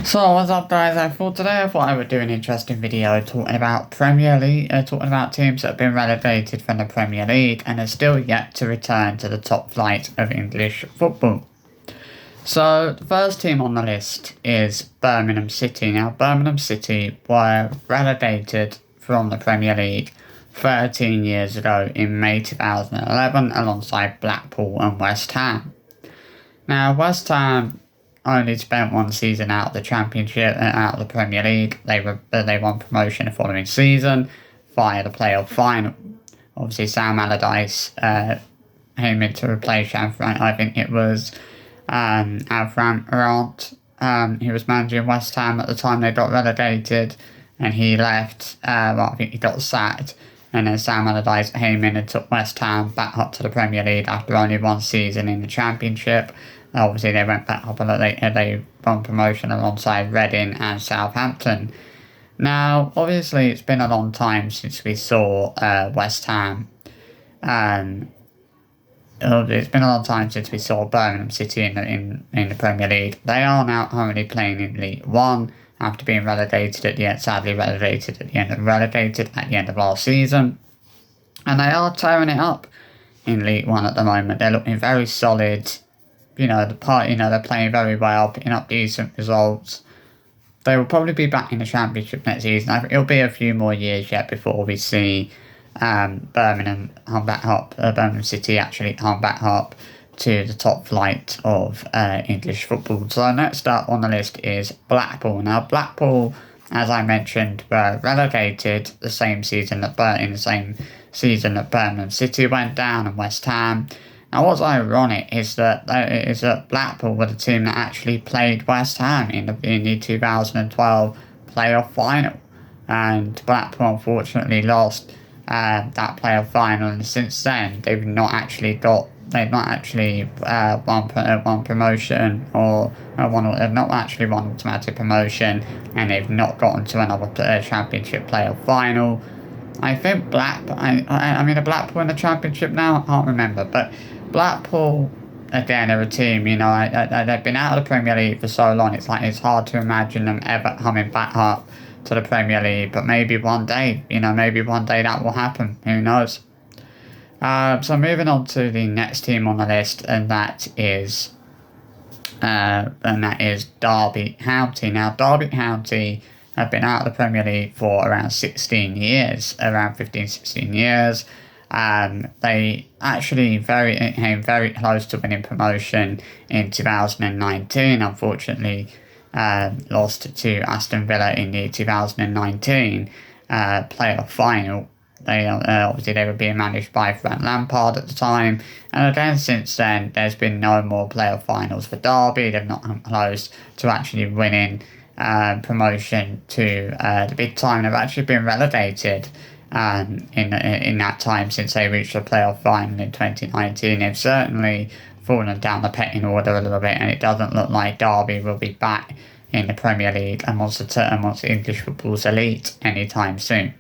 So what's up guys, I thought I would do an interesting video talking about Premier League, talking about teams that have been relegated from the Premier League and are still yet to return to the top flight of English football. So the first team on the list is Birmingham City. Now Birmingham City were relegated from the Premier League 13 years ago in May 2011 alongside Blackpool and West Ham. Now West Ham only spent one season out of the Championship and out of the Premier League. They won promotion the following season via the playoff final. Obviously, Sam Allardyce came in to replace I think it was Avram Arant. He was managing West Ham at the time they got relegated, and he left. I think he got sacked. And then Sam Allardyce came in and took West Ham back up to the Premier League after only one season in the Championship. Obviously, they went back up and they won promotion alongside Reading and Southampton. Now, obviously, it's been a long time since we saw West Ham. It's been a long time since we saw Birmingham City in the Premier League. They are now currently playing in League One after being relegated at the end, sadly relegated at the end of last season, and they are tearing it up in League One at the moment. They're looking very solid. They're playing very well, picking up decent results. They will probably be back in the Championship next season. I think it'll be a few more years yet before we see Birmingham City actually come back up to the top flight of English football. So next up on the list is Blackpool. Now Blackpool, as I mentioned, were relegated the same season that Birmingham City went down, and West Ham. Now, what's ironic is that Blackpool were the team that actually played West Ham in the 2012 playoff final, and Blackpool unfortunately lost that playoff final. And since then, they've not actually won promotion they've not actually won automatic promotion, and they've not gotten to another Championship playoff final. I think Blackpool in the Championship now, I can't remember, but Blackpool, again, are a team, they've been out of the Premier League for so long, it's hard to imagine them ever coming back up to the Premier League, but maybe one day that will happen, who knows. So moving on to the next team on the list, and that is Derby County. Now, Derby County have been out of the Premier League for around 16 years. They actually came very close to winning promotion in 2019. Unfortunately, lost to Aston Villa in the 2019 playoff final. They were being managed by Frank Lampard at the time, and again since then there's been no more playoff finals for Derby. They've not come close to actually winning promotion to the big time. They've actually been relegated in that time since they reached the playoff final in 2019. They've certainly fallen down the pecking order a little bit, and it doesn't look like Derby will be back in the Premier League amongst English football's elite anytime soon.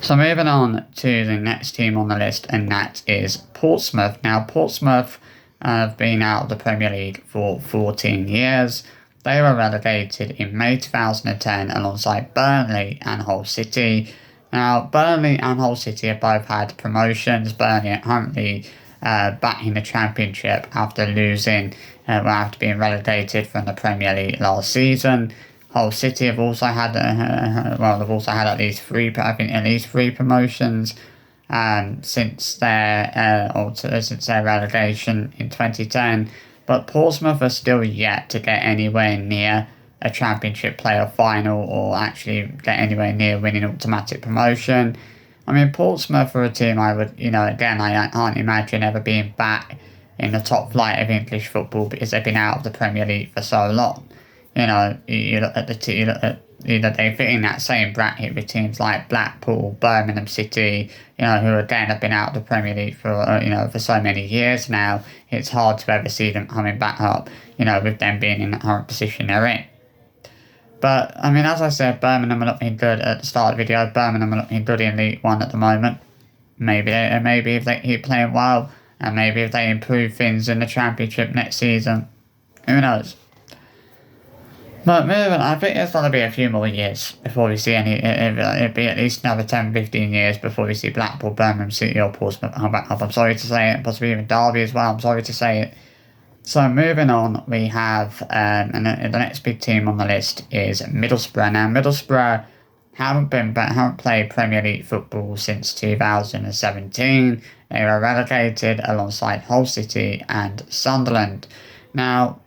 So moving on to the next team on the list, and that is Portsmouth. Now Portsmouth have been out of the Premier League for 14 years. They were relegated in May 2010 alongside Burnley and Hull City. Now, Burnley and Hull City have both had promotions. Burnley are currently back in the Championship after being relegated from the Premier League last season. Hull City have also had at least three promotions since their relegation in 2010. But Portsmouth are still yet to get anywhere near a Championship playoff final, or actually get anywhere near winning automatic promotion. Portsmouth are a team I can't imagine ever being back in the top flight of English football because they've been out of the Premier League for so long. You look at they fit in that same bracket with teams like Blackpool, Birmingham City, who again have been out of the Premier League for so many years now. It's hard to ever see them coming back up, with them being in the current position they're in. But, as I said, Birmingham are looking good at the start of the video. Birmingham are looking good in League One at the moment. Maybe if they keep playing well, and maybe if they improve things in the Championship next season, who knows. But moving, I think it's going to be a few more years before we see any. It'll be at least another 10, 15 years before we see Blackpool, Birmingham City, or Portsmouth come back up. I'm sorry to say it, possibly even Derby as well. I'm sorry to say it. So moving on, we have and the next big team on the list is Middlesbrough. Now Middlesbrough haven't played Premier League football since 2017. They were relegated alongside Hull City and Sunderland. Now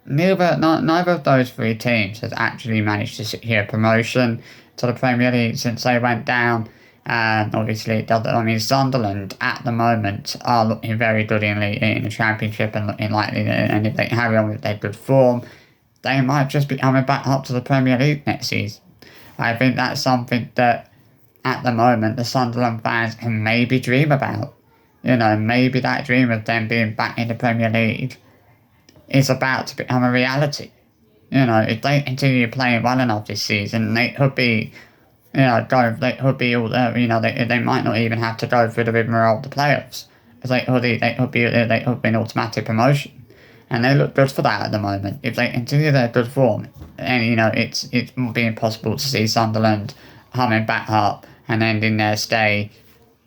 neither of those three teams has actually managed to secure promotion to the Premier League since they went down. And obviously, it doesn't. I mean, Sunderland at the moment are looking very good in the Championship and looking likely. And if they carry on with their good form, they might just be coming back up to the Premier League next season. I think that's something that at the moment the Sunderland fans can maybe dream about. Maybe that dream of them being back in the Premier League is about to become a reality. If they continue playing well enough this season, they could be, they could be all there. They might not even have to go through the rigmarole of the playoffs, because they could be an automatic promotion, and they look good for that at the moment. If they continue their good form, and it's being possible to see Sunderland coming back up and ending their stay,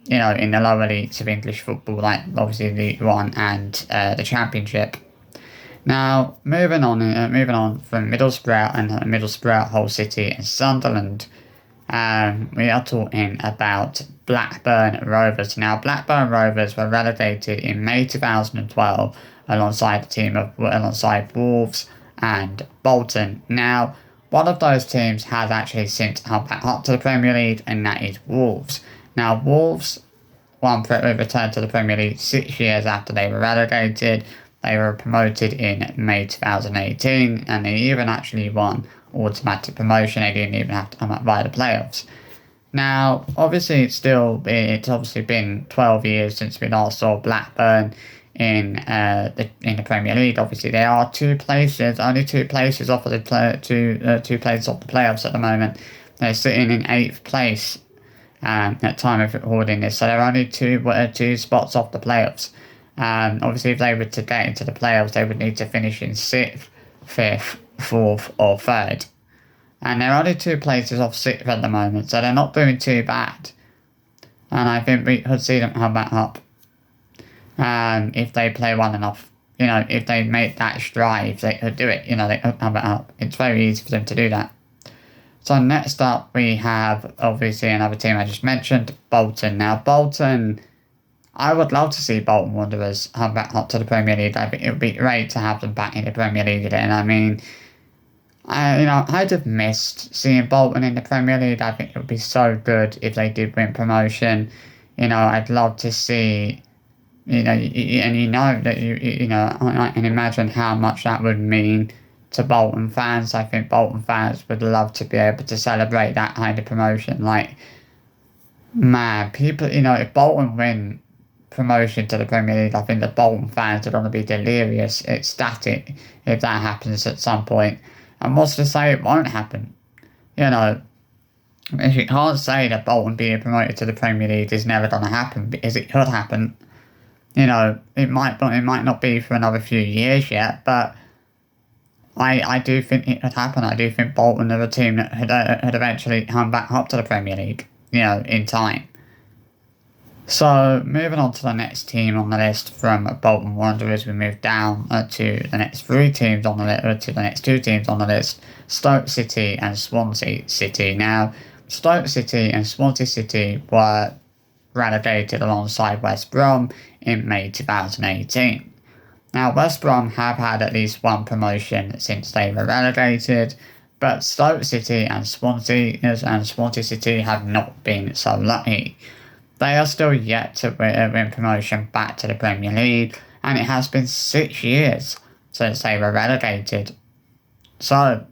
in the lower leagues of English football, like obviously League One and the Championship. Now, moving on from Middlesbrough and Middlesbrough, Hull City and Sunderland, we are talking about Blackburn Rovers. Now, Blackburn Rovers were relegated in May 2012 alongside Wolves and Bolton. Now, one of those teams has actually since come back up to the Premier League, and that is Wolves. Now, Wolves returned to the Premier League 6 years after they were relegated. They were promoted in May 2018, and they even actually won automatic promotion. They didn't even have to come up via the playoffs. Now, obviously, it's obviously been 12 years since we last saw Blackburn in the Premier League. Obviously, there are only 2 places off of the playoffs at the moment. They're sitting in 8th place at time of recording this, so they're only two spots off the playoffs. Obviously, if they were to get into the playoffs, they would need to finish in 6th, 5th, 4th, or 3rd. And they're only 2 places off 6th at the moment, so they're not doing too bad. And I think we could see them come back up. If they play well enough, if they make that strive, they could do it. They could come back up. It's very easy for them to do that. So next up, we have obviously another team I just mentioned, Bolton. Now, Bolton, I would love to see Bolton Wanderers come back up to the Premier League. I think it would be great to have them back in the Premier League again. I mean, I'd have missed seeing Bolton in the Premier League. I think it would be so good if they did win promotion. I'd love to see, and I can imagine how much that would mean to Bolton fans. I think Bolton fans would love to be able to celebrate that kind of promotion. Like, man, people, if Bolton win promotion to the Premier League, I think the Bolton fans are going to be delirious, ecstatic if that happens at some point. And what's to say it won't happen? If you can't say that Bolton being promoted to the Premier League is never going to happen, because it could happen. It might not be for another few years yet, but I do think it could happen. I do think Bolton are a team that had eventually come back up to the Premier League, in time. So, moving on to the next team on the list from Bolton Wanderers, we move down to the next 3 teams on the list, to the next 2 teams on the list, Stoke City and Swansea City. Now, Stoke City and Swansea City were relegated alongside West Brom in May 2018. Now, West Brom have had at least 1 promotion since they were relegated, but Stoke City and Swansea City have not been so lucky. They are still yet to win promotion back to the Premier League, and it has been 6 years since they were relegated. So,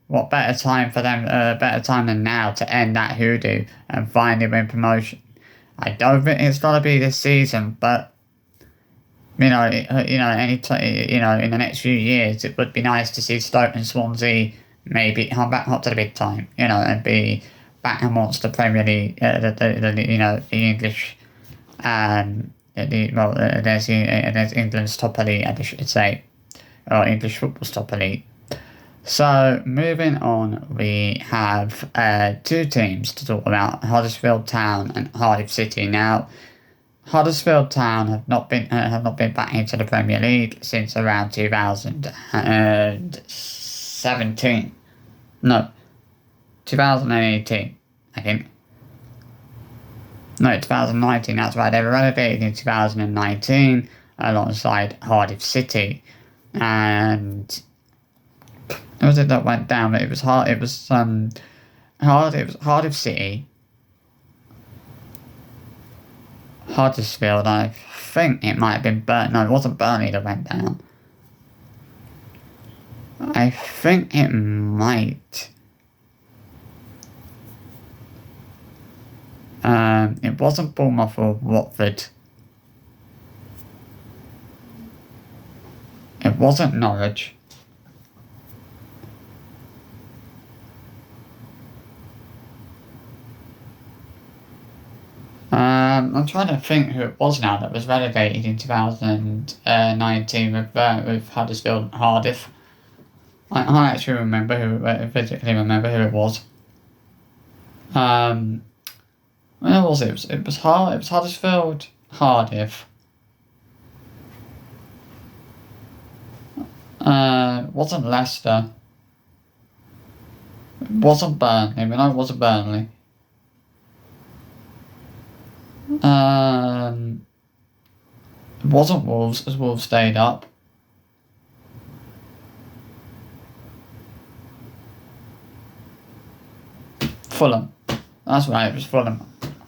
what better time than now to end that hoodoo and finally win promotion? I don't think it's gonna be this season, but in the next few years, it would be nice to see Stoke and Swansea maybe come back up to the big time, and be back amongst the Premier League, the English, there's England's top elite, I should say, or English football's top elite. So, moving on, we have two teams to talk about, Huddersfield Town and Cardiff City. Now, Huddersfield Town have not been back into the Premier League since around 2017. No, 2018, I think. No, 2019, that's right. They were relegated in 2019 alongside Cardiff City. And who was it that went down? It was Cardiff City, Huddersfield. I think it might have been No, it wasn't Burnley that went down. I think it might. It wasn't Bournemouth or Watford. It wasn't Norwich. I'm trying to think who it was now that was relegated in 2019 with Huddersfield and Cardiff. I actually remember physically remember who it was. Where was it? It was Huddersfield, Cardiff. It wasn't Leicester. It wasn't Burnley. No, it wasn't Burnley. It wasn't Wolves, as Wolves stayed up. Fulham. That's right, it was Fulham.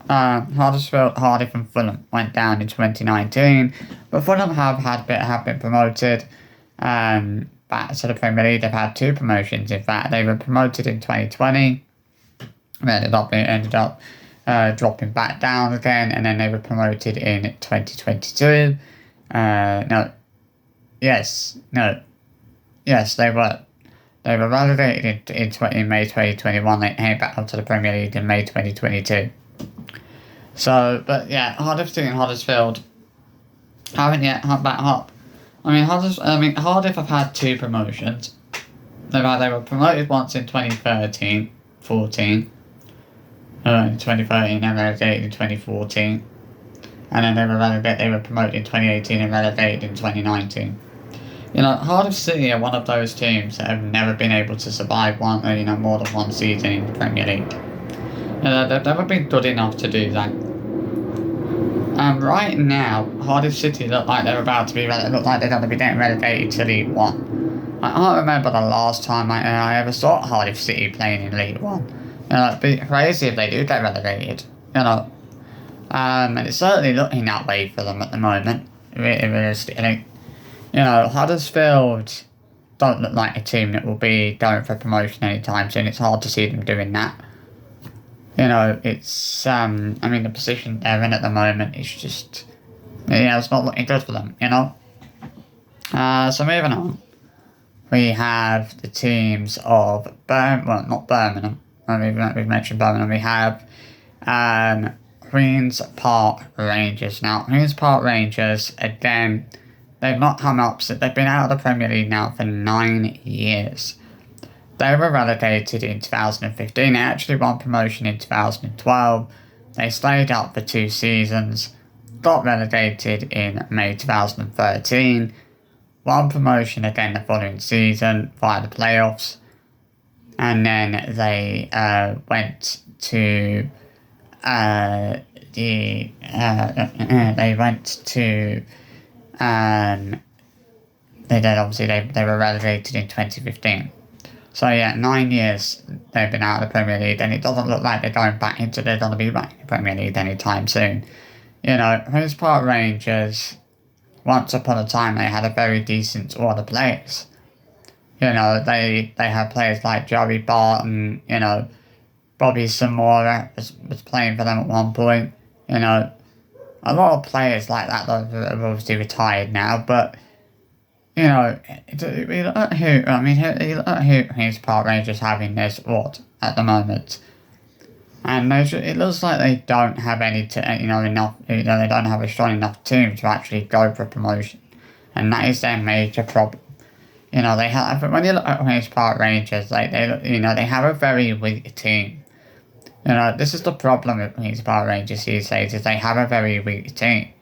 Huddersfield, Cardiff and Fulham went down in 2019, but Fulham have been promoted back to the Premier League. They've had two promotions. In fact, they were promoted in 2020. They ended up dropping back down again, and then they were promoted in 2022. Yes, they were. They were relegated in May 2021. They came back up to the Premier League in May 2022. So, but yeah, Cardiff and Huddersfield haven't yet come back up. Cardiff have had two promotions. They were promoted once in 2013, 14. In 2013 and relegated in 2014. And then they were promoted in 2018 and relegated in 2019. Cardiff City are one of those teams that have never been able to survive more than one season in the Premier League. They've never been good enough to do that. And right now, Cardiff City look like they're going to be getting relegated to League One. I can't remember the last time I ever saw Cardiff City playing in League One. It'd be crazy if they do get relegated. And it's certainly looking that way for them at the moment. Realistically. Huddersfield don't look like a team that will be going for promotion anytime soon. It's hard to see them doing that. It's, the position they're in at the moment is just, it's not looking good for them, So moving on, we have the teams of not Birmingham. We've mentioned Birmingham. We have, Queen's Park Rangers. Now, Queen's Park Rangers, again, they've not come up since they've been out of the Premier League now for 9 years. They were relegated in 2015. They actually won promotion in 2012. They stayed up for 2 seasons, got relegated in May 2013, won promotion again the following season via the playoffs, and then they went to they were relegated in 2015. So yeah, 9 years they've been out of the Premier League, and it doesn't look like they're going to be back in the Premier League anytime soon. Queen's Park Rangers, once upon a time they had a very decent squad of players. They had players like Joey Barton, Bobby Samora was playing for them at one point. A lot of players like that have obviously retired now, but we look at who Queen's Park Rangers have in their squad at the moment, and it looks like they don't have enough. They don't have a strong enough team to actually go for promotion, and that is their major problem. You know, they have, when you look at Queen's Park Rangers, like, they have a very weak team. You know, this is the problem with Queen's Park Rangers these days, is they have a very weak team.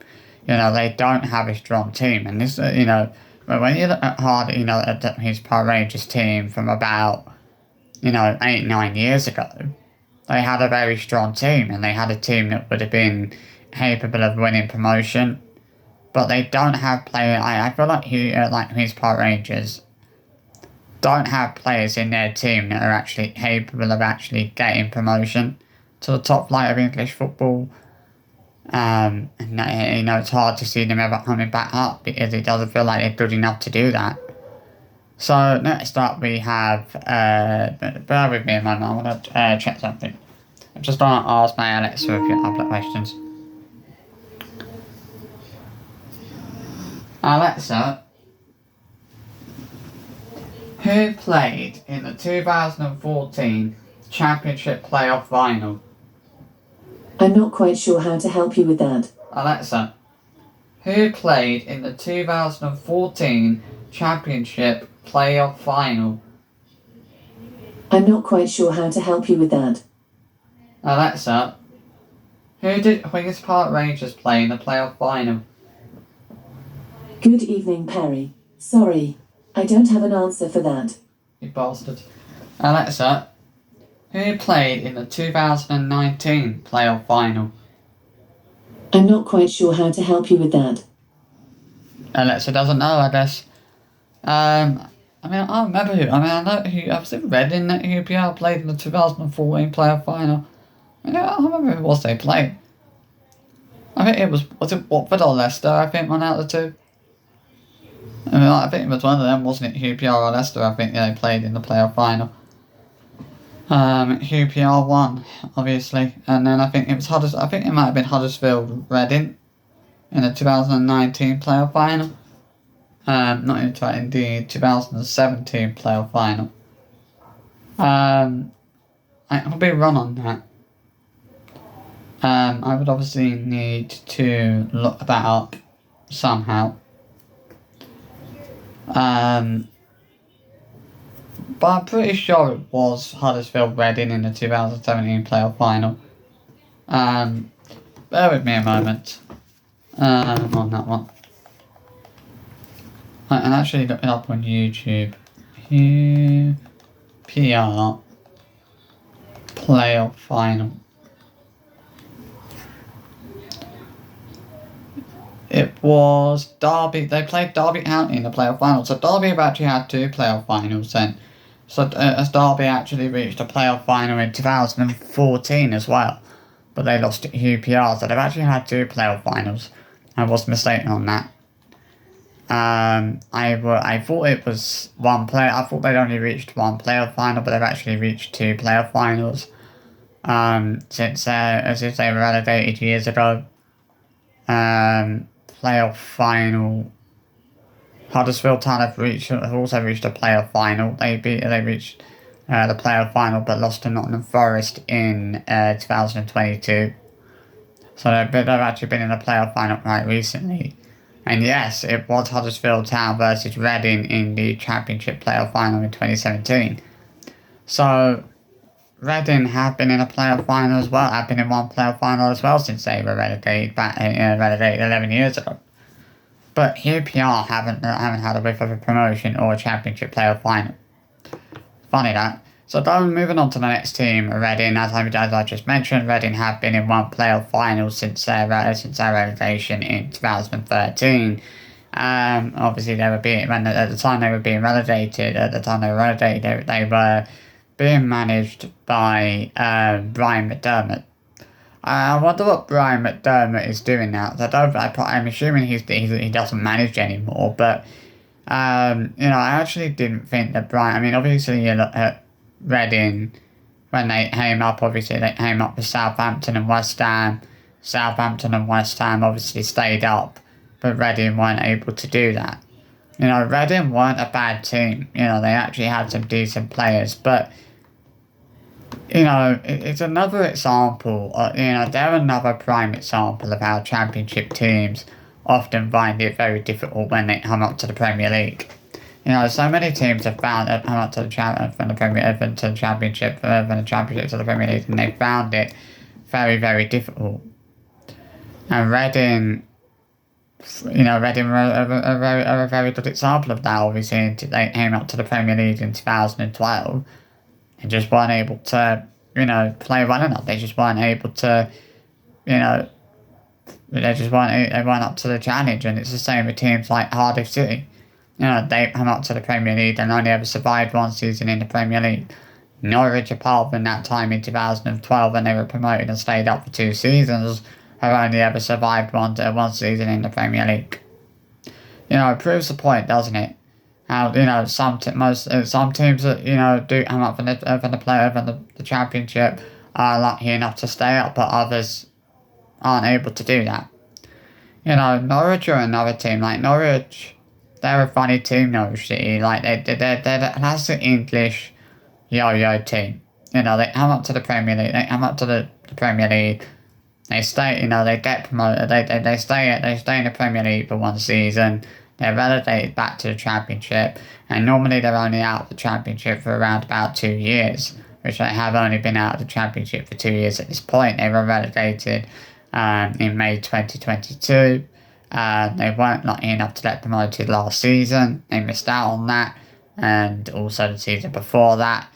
You know, they don't have a strong team. And this, when you look at at the Queen's Park Rangers team from about, 8, 9 years ago, they had a very strong team, and they had a team that would have been capable of winning promotion. But they don't have players. I feel like Queen's Park Rangers don't have players in their team that are actually capable of actually getting promotion to the top flight of English football. And it's hard to see them ever coming back up because it doesn't feel like they're good enough to do that. So next up we have, bear with me a moment, I want to check something. I'm just going to ask my Alexa a couple of questions. Alexa, who played in the 2014 Championship Playoff Final? I'm not quite sure how to help you with that. Alexa, who played in the 2014 Championship Playoff Final? I'm not quite sure how to help you with that. Alexa, who did Queen's Park Rangers play in the playoff final? Good evening, Perry. Sorry, I don't have an answer for that. You bastard. Alexa, who played in the 2019 playoff final? I'm not quite sure how to help you with that. Alexa doesn't know, I guess. I remember who. I know who. I've seen Reading that UPR played in the 2014 playoff final. I don't remember who it was they played. I think it was it Watford or Leicester, I think, one out of the two. I think it was one of them, wasn't it? QPR or Leicester, I think they played in the playoff final. QPR won, obviously, and then I think it was I think it might have been Huddersfield Reading in the 2019 playoff final. Not in the 2017 playoff final. I could be wrong on that. I would obviously need to look that up somehow. But I'm pretty sure it was Huddersfield Reading in the 2017 playoff final. Bear with me a moment on that one. I can actually look it up on YouTube. PR playoff final. It was Derby. They played Derby County in the playoff final. So Derby have actually had two playoff finals then. So as Derby actually reached a playoff final in 2014 as well. But they lost to UPR. So they've actually had two playoff finals. I was mistaken on that. I thought it was one play. I thought they'd only reached one playoff final, but they've actually reached two playoff finals. Since they were relegated years ago. Playoff final. Huddersfield Town have also reached a playoff final. They reached the playoff final, but lost to Nottingham Forest in 2022. So they've actually been in a playoff final quite recently. And yes, it was Huddersfield Town versus Reading in the Championship playoff final in 2017. So Reading have been in a playoff final as well. Have been in one playoff final as well since they were relegated 11 years ago. But QPR haven't had a whiff of a promotion or a Championship playoff final. Funny that. So then moving on to the next team, Reading. As I just mentioned, Reading have been in one playoff final since their relegation in 2013. Obviously they were at the time they were relegated. They were being managed by Brian McDermott. I wonder what Brian McDermott is doing now. I'm assuming he doesn't manage anymore. But I actually didn't think that Brian. I mean, obviously you look at Reading when they came up. Obviously they came up with Southampton and West Ham. Southampton and West Ham obviously stayed up, but Reading weren't able to do that. Reading weren't a bad team. They actually had some decent players, but it's another example. They're another prime example of how Championship teams often find it very difficult when they come up to the Premier League. So many teams have found have come up to the from the Premier to the Championship, from the Championship to the Premier League, and they found it very, very difficult. And Reading, Reading were a very good example of that. Obviously, they came up to the Premier League in 2012 and just weren't able to, play well enough. They just weren't able to, you know, they weren't up to the challenge. And it's the same with teams like Cardiff City. They come up to the Premier League and only ever survived one season in the Premier League. Norwich, apart from that time in 2012 when they were promoted and stayed up for 2 seasons, have only ever survived one season in the Premier League. It proves the point, doesn't it? How some teams that do come up from the Championship are lucky enough to stay up, but others aren't able to do that. Norwich are another team. Like Norwich, they're a funny team. Norwich City, like they're the classic English yo-yo team. They come up to the Premier League. They come up to the Premier League. They stay. They get promoted. They stay. They stay in the Premier League for one season. They're relegated back to the Championship, and normally they're only out of the Championship for around about 2 years, which they have only been out of the Championship for 2 years at this point. They were relegated in May 2022. They weren't lucky enough to get promoted last season. They missed out on that, and also the season before that.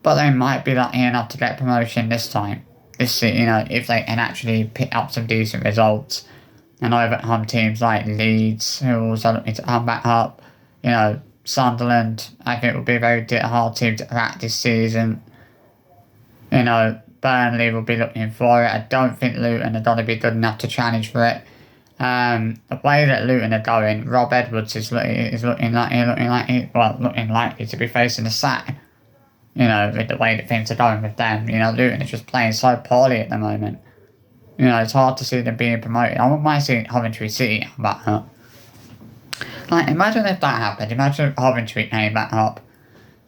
But they might be lucky enough to get promotion this time. If they can actually pick up some decent results and overcome teams like Leeds, who are also looking to come back up. Sunderland, I think, will be a very hard team to crack this season. Burnley will be looking for it. I don't think Luton are going to be good enough to challenge for it. The way that Luton are going, Rob Edwards is looking likely to be facing a sack. With the way that things are going with them. Luton is just playing so poorly at the moment. It's hard to see them being promoted. I wouldn't mind seeing Coventry City come back up. Like, imagine if that happened. Imagine if Coventry came back up.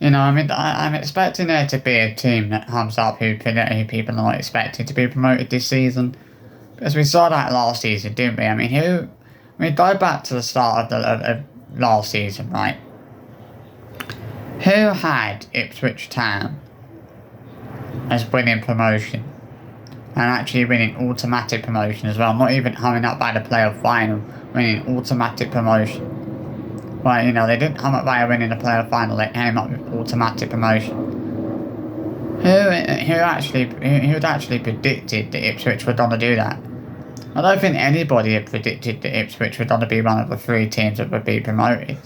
I'm expecting there to be a team that comes up who people are not expecting to be promoted this season. Because we saw that last season, didn't we? Go back to the start of last season, right? Who had Ipswich Town as winning promotion? And actually winning automatic promotion as well. Not even coming up by the playoff final, winning automatic promotion. Well, they didn't come up by winning the playoff final, they came up with automatic promotion. Who had actually predicted that Ipswich were going to do that? I don't think anybody had predicted that Ipswich were going to be one of the 3 teams that would be promoted.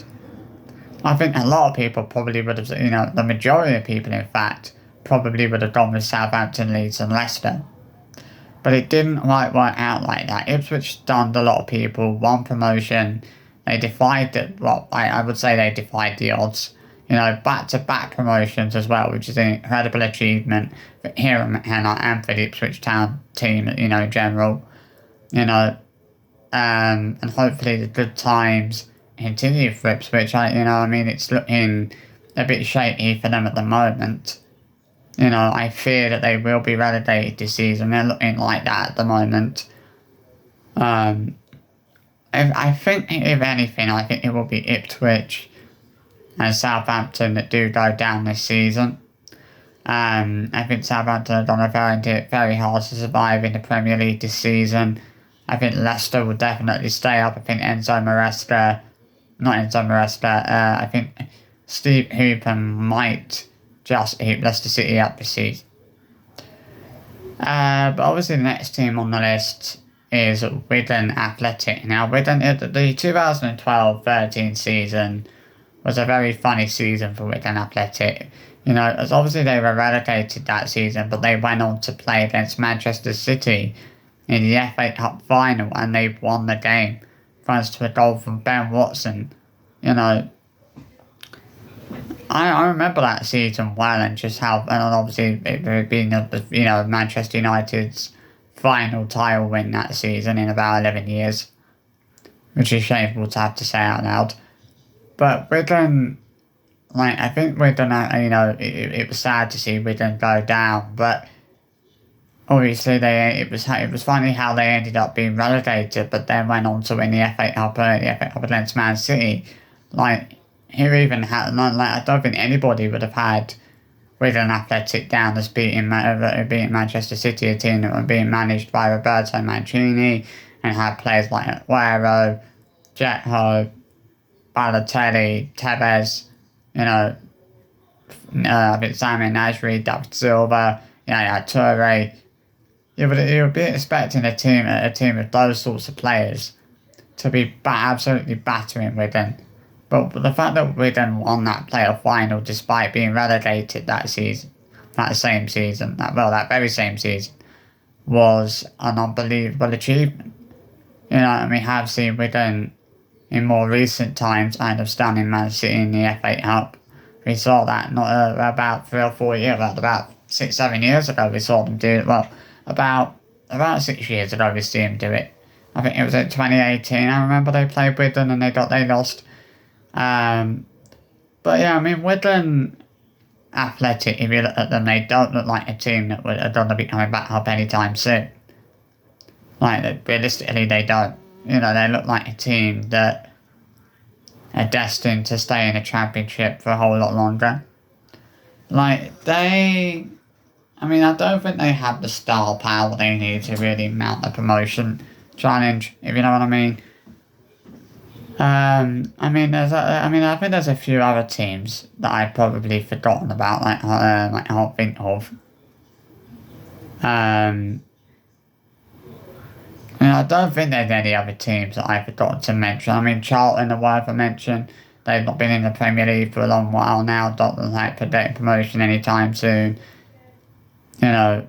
I think a lot of people probably would have, the majority of people, in fact, probably would have gone with Southampton, Leeds and Leicester. But it didn't quite work out like that. Ipswich stunned a lot of people, won promotion. They defied I would say they defied the odds. Back-to-back promotions as well, which is an incredible achievement for Kieran McKenna and for the Ipswich Town team, in general. And hopefully the good times continue for Ipswich. It's looking a bit shaky for them at the moment. I fear that they will be relegated this season. They're looking like that at the moment. I think, if anything, I think it will be Ipswich and Southampton that do go down this season. I think Southampton have done very hard to survive in the Premier League this season. I think Leicester will definitely stay up. I think I think Steve Hooper might just keep Leicester City up this season. But obviously the next team on the list is Wigan Athletic. Now, Wigan, the 2012-13 season was a very funny season for Wigan Athletic. As obviously they were relegated that season, but they went on to play against Manchester City in the FA Cup final, and they won the game thanks to a goal from Ben Watson. I remember that season well, and just how, and obviously it being Manchester United's final title win that season in about 11 years, which is shameful to have to say out loud. But Wigan, I think Wigan, it was sad to see Wigan go down, but obviously it was funny how they ended up being relegated, but then went on to win the FA Cup against Man City. who even had, I don't think anybody would have had Wigan Athletic down as beating Manchester City, a team that were being managed by Roberto Mancini and had players like Aguero, Jetho, Balotelli, Tevez, you know, I think Simon Nasri, David Silva, you know, you had Toure. You would be expecting a team of those sorts of players to be absolutely battering Wigan. But the fact that Wigan won that playoff final despite being relegated that season, that very same season, was an unbelievable achievement. You know, and we have seen Wigan in more recent times kind of standing Man City in the FA Cup. We saw that not about 3 or 4 years, about 6, 7 years ago. We saw them do it. Well, about 6 years ago, we see them do it. I think it was in 2018. I remember they played Wigan and they lost. But yeah, I mean, Wigan Athletic, if you look at them, they don't look like a team that are going to be coming back up anytime soon. Like, realistically, they don't. You know, they look like a team that are destined to stay in the championship for a whole lot longer. Like, I don't think they have the star power they need to really mount the promotion challenge, if you know what I mean. I think there's a few other teams that I've probably forgotten about, like I can't think of. I don't think there's any other teams that I've forgotten to mention. I mean, Charlton are worth a mention. They've not been in the Premier League for a long while now. Don't look like predicting promotion anytime soon. You know,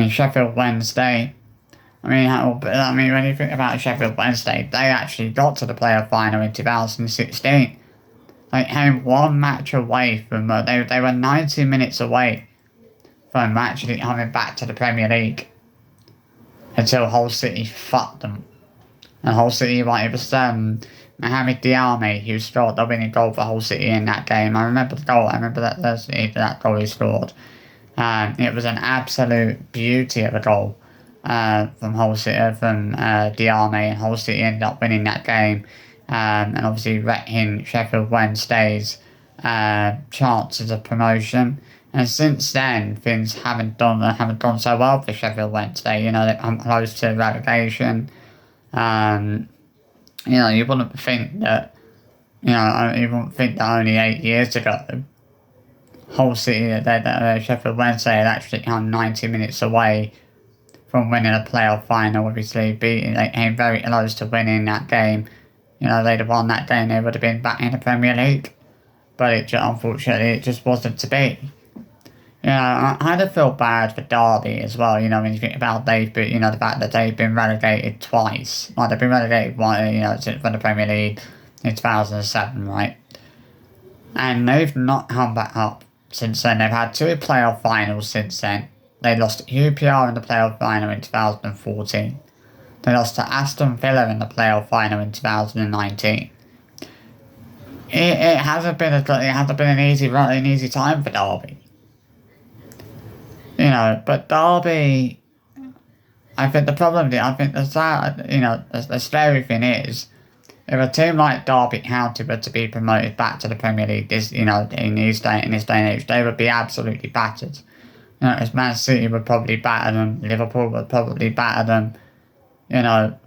Sheffield Wednesday. When you think about Sheffield Wednesday, they actually got to the playoff final in 2016. They came one match away from, they were 90 minutes away from actually coming back to the Premier League until Hull City fucked them. And Hull City, it was Mohamed Diame who scored the winning goal for Hull City in that game. I remember the goal. I remember that goal he scored. It was an absolute beauty of a goal from Hull City, from Diame, and Hull City ended up winning that game, and obviously wrecking Sheffield Wednesday's chances of promotion. And since then, things haven't gone so well for Sheffield Wednesday. You know, they've come close to relegation. You wouldn't think that. You wouldn't think that only 8 years ago, Hull City, Sheffield Wednesday had actually come 90 minutes away from winning a playoff final. Obviously, they came very close to winning that game. You know, they'd have won that game, they would have been back in the Premier League. But unfortunately, it just wasn't to be. You know, I kind of feel bad for Derby as well. You know, when you think about the fact that they've been relegated twice. Like, they've been relegated from the Premier League in 2007, right? And they've not come back up since then. They've had 2 playoff finals since then. They lost to QPR in the playoff final in 2014. They lost to Aston Villa in the playoff final in 2019. It hasn't been an easy time for Derby. You know, but Derby, the scary thing is, if a team like Derby County were to be promoted back to the Premier League, in this day and age, they would be absolutely battered. You know, as Man City would probably batter them, Liverpool would probably batter them. You know,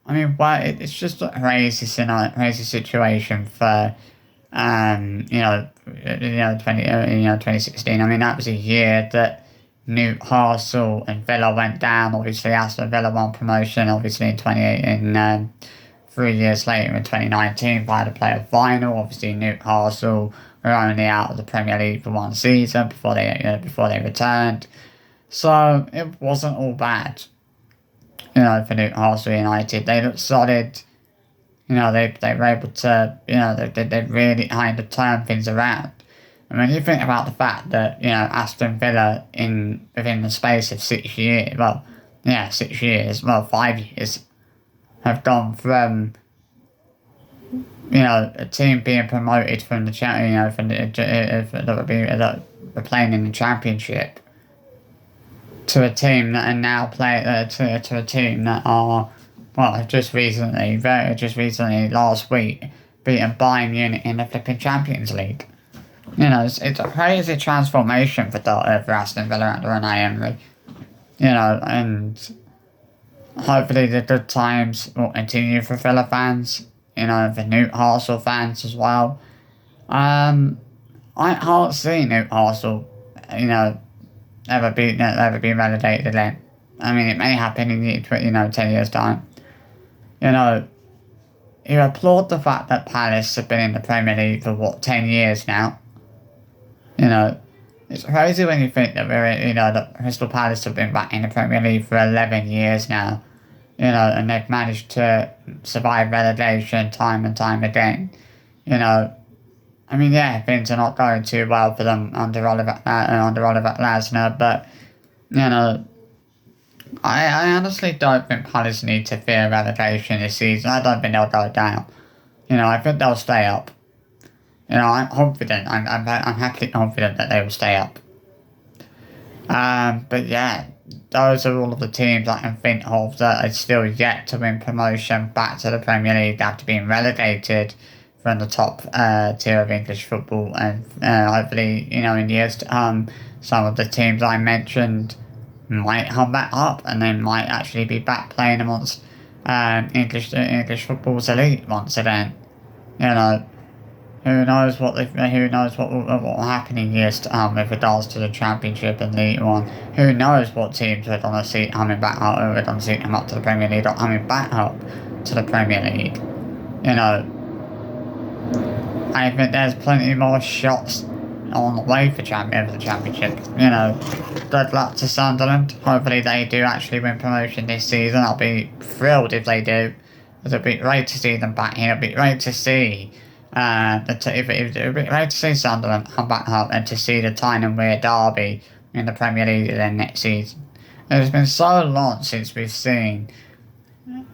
it's just a crazy situation for 2016. I mean, that was a year that Newcastle and Villa went down. Obviously, Aston Villa won promotion. Obviously, in 3 years later in 2019 by the playoff final. Obviously, Newcastle were only out of the Premier League for one season before they returned. So it wasn't all bad. You know, for Newcastle United, they looked solid. You know, they were able to, they really kind of turned things around. And when you think about the fact that, Aston Villa within the space of 6 years, 5 years, have gone from, a team being promoted from the that were playing in the championship to a team that are now to a team that are, well, just recently, last week, beaten Bayern Munich in the flipping Champions League. You know, it's a crazy transformation for Aston Villa under Unai Emery. You know, and hopefully the good times will continue for Villa fans. You know, for Newcastle fans as well. I can't see Newcastle, you know, ever being relegated again. I mean, it may happen in 10 years' time. You know, you applaud the fact that Palace have been in the Premier League for 10 years now. You know, it's crazy when you think that that Crystal Palace have been back in the Premier League for 11 years now. You know, and they've managed to survive relegation time and time again. You know, I mean, yeah, things are not going too well for them under Oliver Glasner, but you know, I honestly don't think Palace need to fear relegation this season. I don't think they'll go down. You know, I think they'll stay up. You know, I'm confident. I'm happily confident that they will stay up. But yeah, those are all of the teams I can think of that are still yet to win promotion back to the Premier League after being relegated from the top tier of English football, and hopefully, you know, in years to come, some of the teams I mentioned might come back up, and they might actually be back playing amongst English football's elite once again. You know, who knows what will happen in years to come with regards to the Championship and League One. Who knows what teams are going to see coming back up, or are going to see come up to the Premier League, or coming back up to the Premier League. You know, I think there's plenty more shots on the way for the Championship. You know, good luck to Sunderland. Hopefully they do actually win promotion this season. I'll be thrilled if they do. It'll be great to see them back here. It'll be great to see it'll be great to see Sunderland come back up, and to see the Tyne and Wear derby in the Premier League again next season. It's been so long since we've seen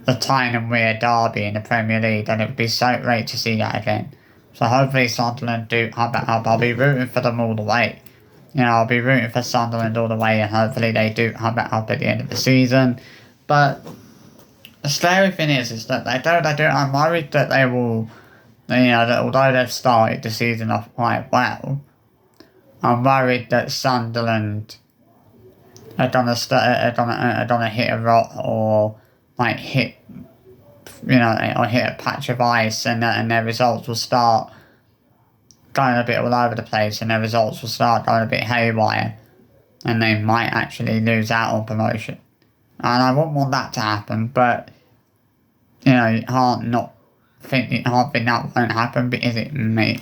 the Tyne and Wear derby in the Premier League, and it would be so great to see that again. So hopefully Sunderland do come back up. I'll be rooting for them all the way. You know, I'll be rooting for Sunderland all the way, and hopefully they do come back up at the end of the season. But the scary thing is that I'm worried that they will, you know, that although they've started the season off quite well, I'm worried that Sunderland are gonna hit a rock, or might hit, you know, or hit a patch of ice, and their results will start going a bit all over the place, and their results will start going a bit haywire, and they might actually lose out on promotion. And I wouldn't want that to happen, but you know, you can't think that won't happen, because it may